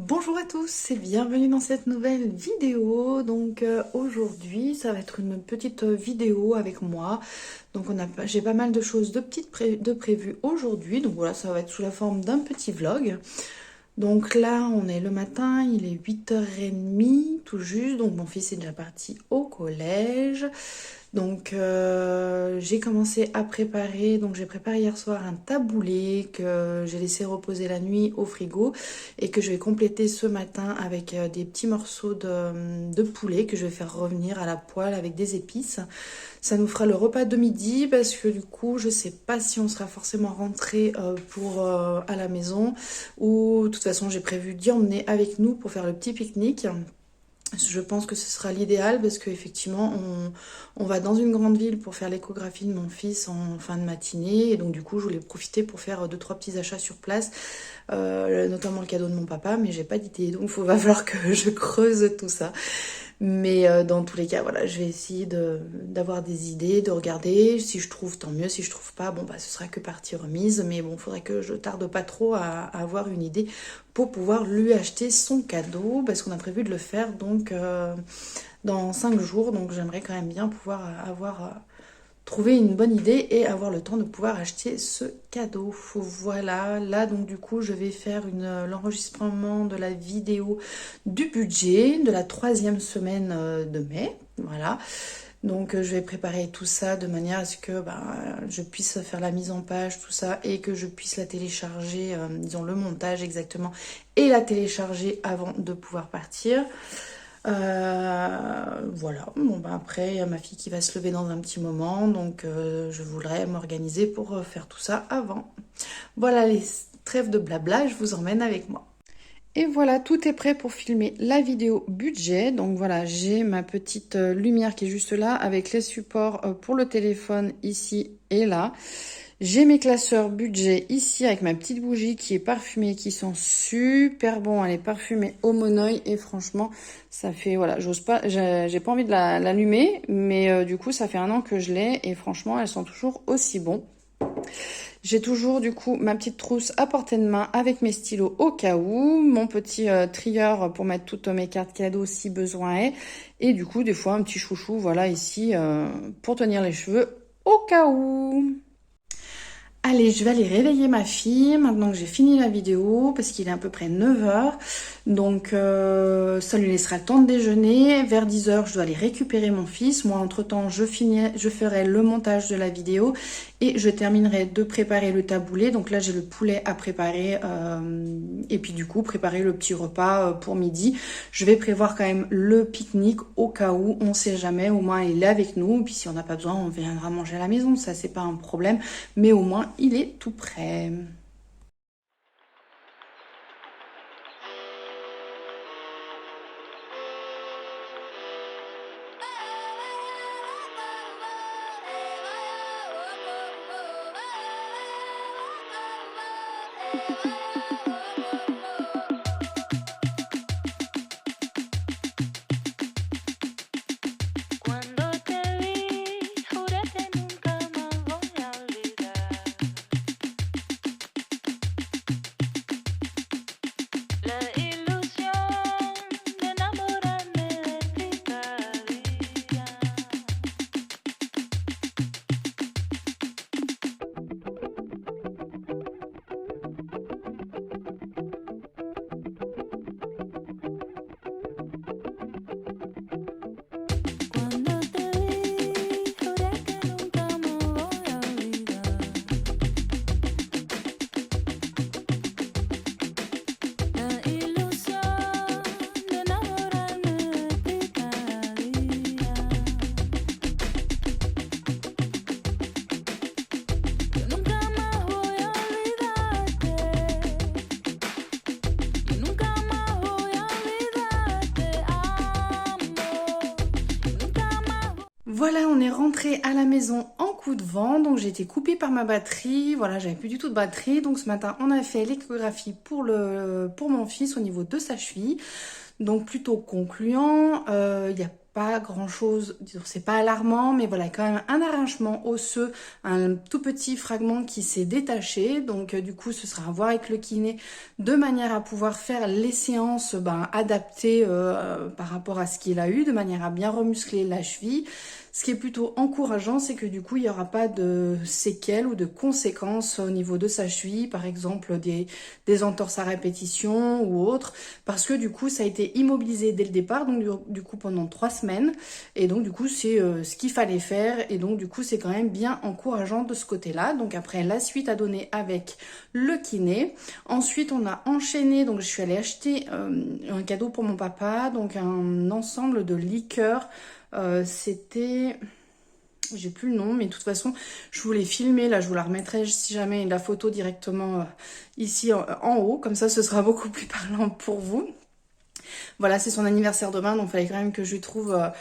Bonjour à tous et bienvenue dans cette nouvelle vidéo. Aujourd'hui, ça va être une petite vidéo avec moi. J'ai pas mal de choses de prévues aujourd'hui. Donc voilà, ça va être sous la forme d'un petit vlog. Donc là, on est le matin, il est 8h30 tout juste. Donc mon fils est déjà parti au collège. J'ai commencé à préparer, donc j'ai préparé hier soir un taboulé que j'ai laissé reposer la nuit au frigo et que je vais compléter ce matin avec des petits morceaux de poulet que je vais faire revenir à la poêle avec des épices. Ça nous fera le repas de midi parce que du coup je sais pas si on sera forcément rentré à la maison ou de toute façon j'ai prévu d'y emmener avec nous pour faire le petit pique-nique. Je pense que ce sera l'idéal parce qu'effectivement, on va dans une grande ville pour faire l'échographie de mon fils en fin de matinée. Et donc, du coup, je voulais profiter pour faire deux, trois petits achats sur place, notamment le cadeau de mon papa, mais j'ai pas d'idée. Donc, va falloir que je creuse tout ça. Mais dans tous les cas, voilà, je vais essayer d'avoir des idées, de regarder. Si je trouve, tant mieux. Si je trouve pas, bon, bah, ce sera que partie remise. Mais bon, il faudrait que je tarde pas trop à avoir une idée pour pouvoir lui acheter son cadeau. Parce qu'on a prévu de le faire dans 5 jours. Donc, j'aimerais quand même bien pouvoir trouver une bonne idée et avoir le temps de pouvoir acheter ce cadeau. Voilà, là donc du coup je vais faire l'enregistrement de la vidéo du budget de la 3e semaine de mai. Voilà. Je vais préparer tout ça de manière à ce que je puisse faire la mise en page, tout ça, et que je puisse la télécharger, disons le montage exactement, et la télécharger avant de pouvoir partir. Voilà, bon après il y a ma fille qui va se lever dans un petit moment, je voudrais m'organiser pour faire tout ça avant. Voilà, les trêves de blabla, je vous emmène avec moi. Et voilà, tout est prêt pour filmer la vidéo budget. Donc voilà, j'ai ma petite lumière qui est juste là avec les supports pour le téléphone ici et là. J'ai mes classeurs budget ici avec ma petite bougie qui est parfumée, qui sent super bon. Elle est parfumée au monoeil et franchement, ça fait, voilà, j'ai pas envie de l'allumer, mais du coup, ça fait 1 an que je l'ai et franchement, elle sent toujours aussi bon. J'ai toujours du coup ma petite trousse à portée de main avec mes stylos au cas où, mon petit trieur pour mettre toutes mes cartes cadeaux si besoin est, et du coup des fois un petit chouchou, voilà ici pour tenir les cheveux au cas où. Allez, je vais aller réveiller ma fille maintenant que j'ai fini la vidéo parce qu'il est à peu près 9h. Ça lui laissera le temps de déjeuner. Vers 10h, je dois aller récupérer mon fils. Moi, entre-temps, je ferai le montage de la vidéo et je terminerai de préparer le taboulé. Donc là, j'ai le poulet à préparer et puis du coup, préparer le petit repas pour midi. Je vais prévoir quand même le pique-nique au cas où, on sait jamais. Au moins, il est avec nous. Puis si on n'a pas besoin, on viendra manger à la maison. Ça, c'est pas un problème. Mais au moins, il est tout prêt. Cuando te vi, juré que nunca más voy a olvidar la ilusión de enamorarme de ti cada día. Cuando te vi, juré que nunca más voy a olvidar la ilusión de enamorarme de ti cada día. Yo nunca más voy a olvidarte. Yo nunca más voy a olvidarte, amor. Yo nunca más. Voilà, on est rentré à la maison en coup de vent, donc j'ai été coupée par ma batterie, voilà, j'avais plus du tout de batterie, donc ce matin on a fait l'échographie pour mon fils au niveau de sa cheville, donc plutôt concluant, il n'y a pas grand chose, disons, c'est pas alarmant, mais voilà, quand même un arrachement osseux, un tout petit fragment qui s'est détaché. Donc du coup, ce sera à voir avec le kiné de manière à pouvoir faire les séances adaptées par rapport à ce qu'il a eu, de manière à bien remuscler la cheville. Ce qui est plutôt encourageant, c'est que du coup, il n'y aura pas de séquelles ou de conséquences au niveau de sa cheville, par exemple des entorses à répétition ou autres, parce que du coup, ça a été immobilisé dès le départ, donc du coup pendant 3 semaines, et donc du coup, c'est ce qu'il fallait faire, et donc du coup, c'est quand même bien encourageant de ce côté-là. Donc après, la suite à donner avec le kiné. Ensuite, on a enchaîné, donc je suis allée acheter un cadeau pour mon papa, donc un ensemble de liqueurs. C'était, j'ai plus le nom, mais de toute façon, je voulais filmer, là je vous la remettrai si jamais la photo directement ici en haut, comme ça ce sera beaucoup plus parlant pour vous. Voilà, c'est son anniversaire demain, donc il fallait quand même que je lui trouve, un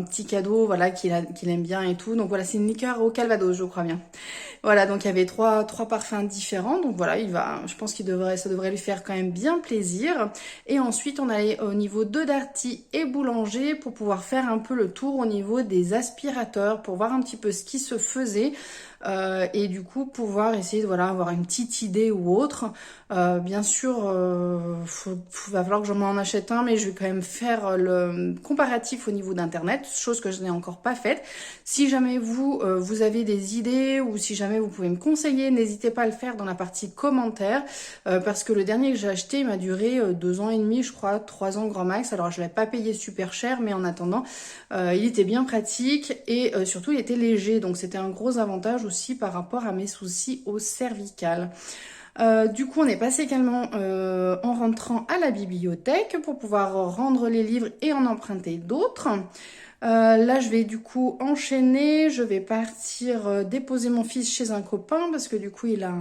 petit cadeau, voilà, qu'il aime bien et tout. Donc voilà, c'est une liqueur au Calvados, je crois bien. Voilà, donc il y avait trois parfums différents. Donc voilà, je pense ça devrait lui faire quand même bien plaisir. Et ensuite, on allait au niveau de Darty et Boulanger pour pouvoir faire un peu le tour au niveau des aspirateurs, pour voir un petit peu ce qui se faisait. Et du coup pouvoir essayer de avoir une petite idée ou autre. Bien sûr, va falloir que je m'en achète un, mais je vais quand même faire le comparatif au niveau d'internet, chose que je n'ai encore pas faite. Si jamais vous avez des idées ou si jamais vous pouvez me conseiller, n'hésitez pas à le faire dans la partie commentaires, parce que le dernier que j'ai acheté il m'a duré 2 ans et demi, je crois, 3 ans grand max. Alors je l'ai pas payé super cher, mais en attendant il était bien pratique et surtout il était léger, donc c'était un gros avantage aussi par rapport à mes soucis au cervical. Du coup, on est passé également en rentrant à la bibliothèque pour pouvoir rendre les livres et en emprunter d'autres. Là, je vais du coup enchaîner. Je vais partir déposer mon fils chez un copain parce que du coup, il a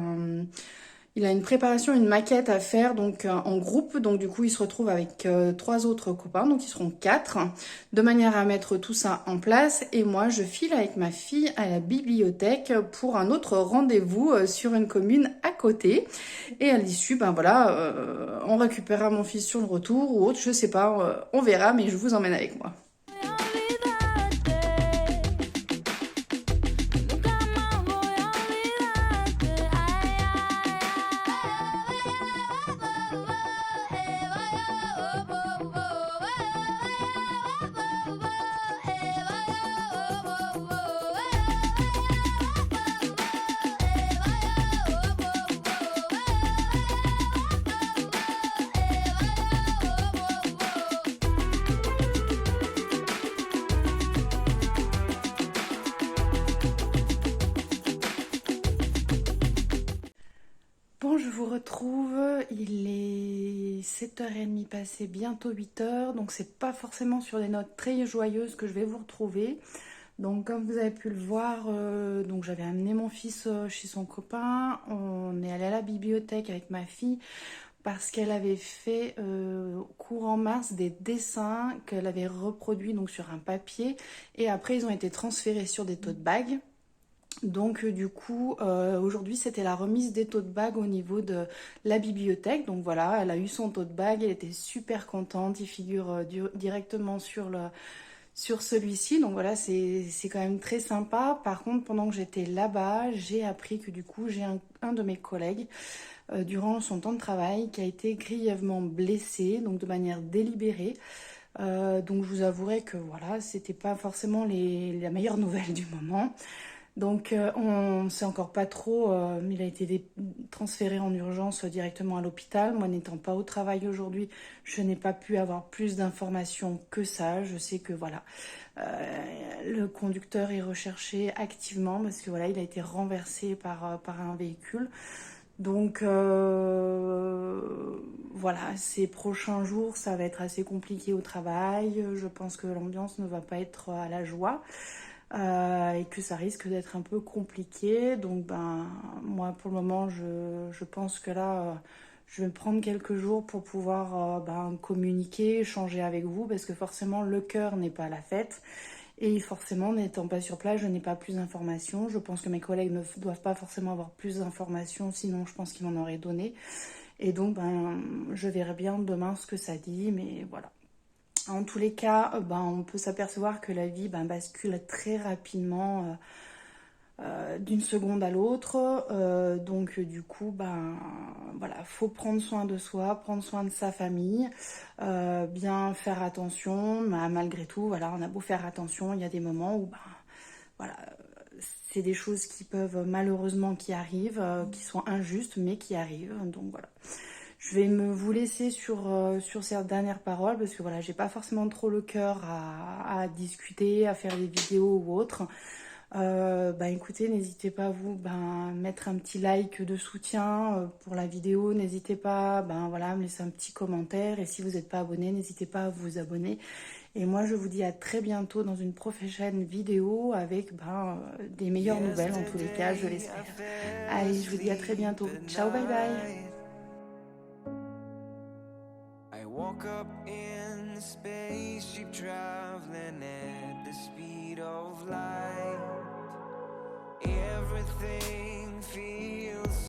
une préparation, une maquette à faire donc en groupe. Donc du coup, il se retrouve avec 3 autres copains, donc ils seront 4, de manière à mettre tout ça en place. Et moi, je file avec ma fille à la bibliothèque pour un autre rendez-vous sur une commune à côté. Et à l'issue, on récupérera mon fils sur le retour ou autre, je sais pas, on verra, mais je vous emmène avec moi. Nunca más voy a olvidarte. Bon, je vous retrouve, il est 7h30 passé, bientôt 8h, donc c'est pas forcément sur des notes très joyeuses que je vais vous retrouver. Donc comme vous avez pu le voir, donc j'avais amené mon fils chez son copain, on est allé à la bibliothèque avec ma fille parce qu'elle avait fait courant mars des dessins qu'elle avait reproduits donc sur un papier et après ils ont été transférés sur des tote bags. Donc du coup, aujourd'hui c'était la remise des tote bags au niveau de la bibliothèque. Donc voilà, elle a eu son tote bag, elle était super contente, il figure directement sur celui-ci. Donc voilà, c'est quand même très sympa. Par contre, pendant que j'étais là-bas, j'ai appris que du coup, j'ai un de mes collègues, durant son temps de travail, qui a été grièvement blessé, donc de manière délibérée. Donc je vous avouerai que voilà, c'était pas forcément la meilleure nouvelle du moment. Donc on ne sait encore pas trop, il a été transféré en urgence directement à l'hôpital. Moi n'étant pas au travail aujourd'hui, je n'ai pas pu avoir plus d'informations que ça. Je sais que voilà, le conducteur est recherché activement parce que voilà, il a été renversé par un véhicule. Donc voilà, ces prochains jours, ça va être assez compliqué au travail. Je pense que l'ambiance ne va pas être à la joie. Et que ça risque d'être un peu compliqué. Donc moi pour le moment je pense que là je vais me prendre quelques jours pour pouvoir communiquer, échanger avec vous parce que forcément le cœur n'est pas à la fête et forcément n'étant pas sur place je n'ai pas plus d'informations. Je pense que mes collègues ne doivent pas forcément avoir plus d'informations, sinon je pense qu'ils m'en auraient donné. Et donc je verrai bien demain ce que ça dit, mais voilà. En tous les cas, on peut s'apercevoir que la vie bascule très rapidement d'une seconde à l'autre. Donc du coup, voilà, faut prendre soin de soi, prendre soin de sa famille, bien faire attention. Malgré tout, voilà, on a beau faire attention, il y a des moments où voilà, c'est des choses qui peuvent malheureusement qui arrivent, qui sont injustes, mais qui arrivent. Donc voilà. Je vais vous laisser sur ces dernières paroles parce que voilà, j'ai pas forcément trop le cœur à discuter, à faire des vidéos ou autre. Écoutez, n'hésitez pas à vous mettre un petit like de soutien pour la vidéo. N'hésitez pas voilà, à me laisser un petit commentaire. Et si vous n'êtes pas abonné, n'hésitez pas à vous abonner. Et moi, je vous dis à très bientôt dans une prochaine vidéo avec des meilleures nouvelles en tous les cas, je l'espère. Allez, je vous dis à très bientôt. Ciao, bye bye. I woke up in the spaceship traveling at the speed of light. Everything feels